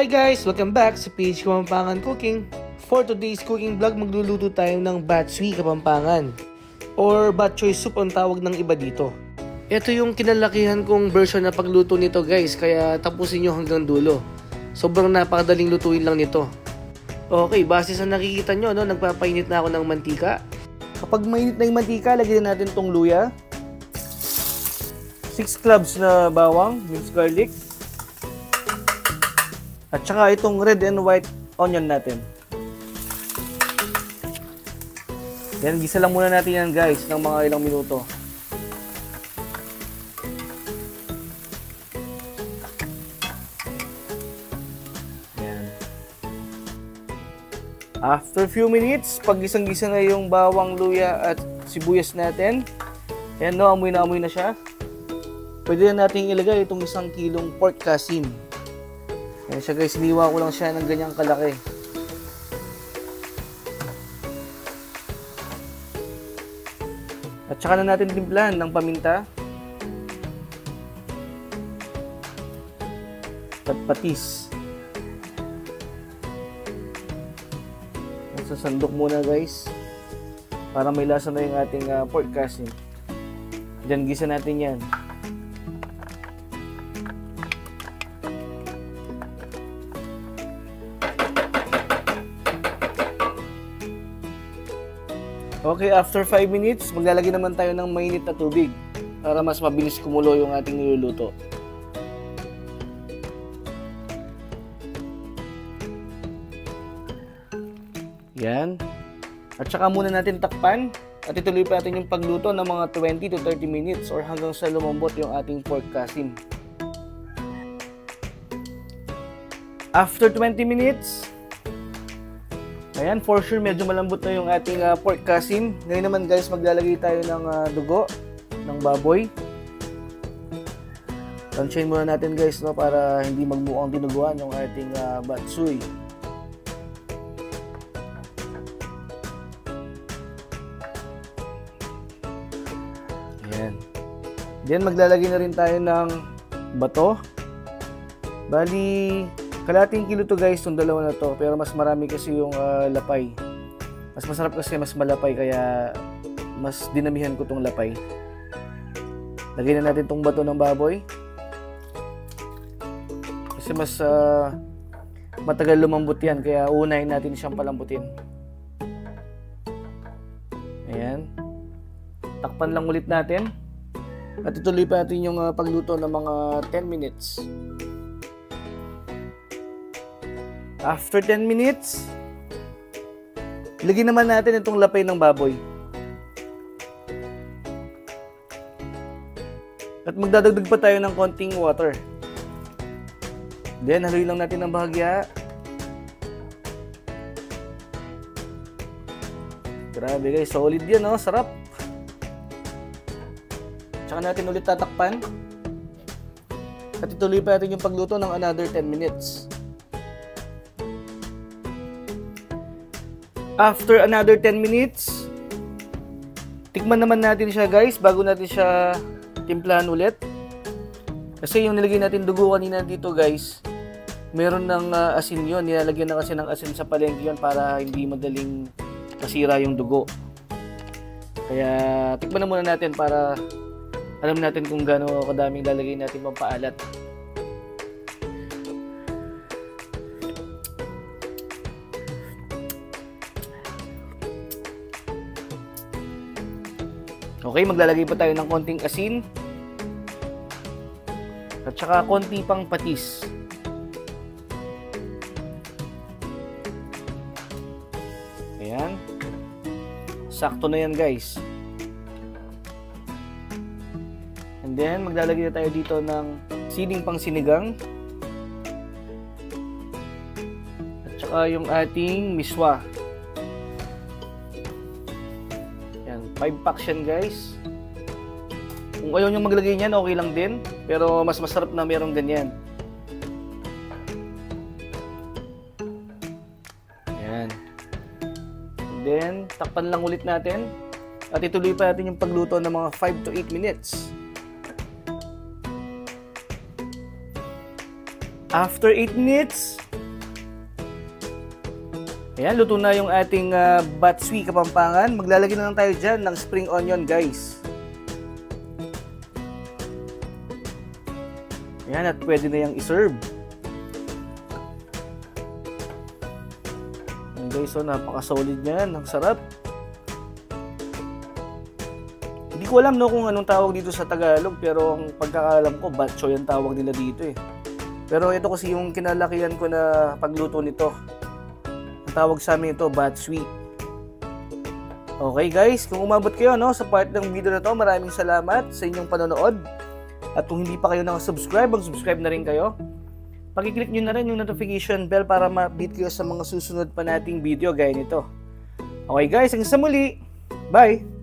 Hi guys! Welcome back sa PH Kapampangan Cooking. For today's cooking vlog, magluluto tayo ng batsui kapampangan or bok choy soup ang tawag ng iba dito. Ito yung kinalakihan kong version na pagluto nito guys, kaya tapusin nyo hanggang dulo. Sobrang napakadaling lutuin lang nito. Okay, base sa nakikita nyo, nagpapainit na ako ng mantika. Kapag mainit na yung mantika, lagyan natin tong luya, 6 cloves na bawang, minced garlic, at saka itong red and white onion natin. Yan, gisa lang muna natin yan guys ng mga ilang minuto. Yan. After few minutes, pag gisang-gisa na yung bawang, luya at sibuyas natin, yan no, amoy na siya. Pwede na natin ilagay itong 1 kilong pork kasim. Yan siya guys, iniwa ko lang siya ng ganyang kalaki. At saka na natin timplahan ng paminta at patis. Sasandok muna guys para may lasa na yung ating pork kasim. Diyan gisa natin yan. Okay, after 5 minutes, maglalagay naman tayo ng mainit na tubig para mas mabilis kumulo yung ating niluluto. Yan. At saka muna natin takpan at ituloy pa natin yung pagluto ng mga 20 to 30 minutes or hanggang sa lumambot yung ating pork kasim. After 20 minutes, ayan, for sure medyo malambot na yung ating pork kasim. Ngayon naman guys, maglalagay tayo ng dugo ng baboy. Tansyahin muna natin guys, no, para hindi magmukhang dinuguan yung ating batsui. Ayan. Then maglalagay na rin tayo ng bato. Bali, kalating kilo to guys, itong dalawa na to. Pero mas marami kasi yung lapay. Mas masarap kasi mas malapay, kaya mas dinamihan ko tong lapay. Lagyan na natin tong bato ng baboy. Kasi mas matagal lumambot yan, kaya unahin natin siyang palambutin. Ayan. Takpan lang ulit natin. At ituloy pa natin yung pagluto ng mga 10 minutes. After 10 minutes, ilagay naman natin itong lapay ng baboy. At magdadagdag pa tayo ng konting water. Then, haluin lang natin ng bahagya. Grabe guys, solid yan, no? Sarap. Tsaka natin ulit tatakpan. At ituloy pa natin yung pagluto ng another 10 minutes. After another 10 minutes, tikman naman natin siya guys bago natin siya timplahan ulit. Kasi yung nilagay natin dugo kanina dito guys, meron ng asin yun. Nilalagyan na kasi ng asin sa palengke yun para hindi madaling masira yung dugo. Kaya tikman na muna natin para alam natin kung gaano kadaming lalagay natin pampaalat. Okay, maglalagay pa tayo ng konting asin at saka konti pang patis. Ayan. Sakto na yan guys. And then, maglalagay na tayo dito ng siling pang sinigang at saka yung ating miswa. 5 packs yan guys. Kung ayaw nyo maglagay niyan, okay lang din. Pero mas masarap na merong ganyan. Ayan. And then, takpan lang ulit natin. At ituloy pa natin yung pagluto ng mga 5 to 8 minutes. After 8 minutes, Ayan, luto na yung ating batsui Kapampangan. Maglalagay na lang tayo dyan ng spring onion, guys. Ayan, at pwede na yung iserve. Ayan guys, so napaka-solid yan. Ang sarap. Hindi ko alam no kung anong tawag dito sa Tagalog, pero ang pagkakaalam ko, batchoy ang tawag nila dito eh. Pero ito kasi yung kinalakihan ko na pagluto nito. Ang tawag sa amin ito, batsui. Okay guys, kung umabot kayo no, sa part ng video na to, maraming salamat sa inyong panonood. At kung hindi pa kayo nakasubscribe, mag-subscribe na rin kayo. Pag-click nyo na rin yung notification bell para ma-update kayo sa mga susunod pa nating video gaya nito. Okay guys, hanggang sa muli. Bye!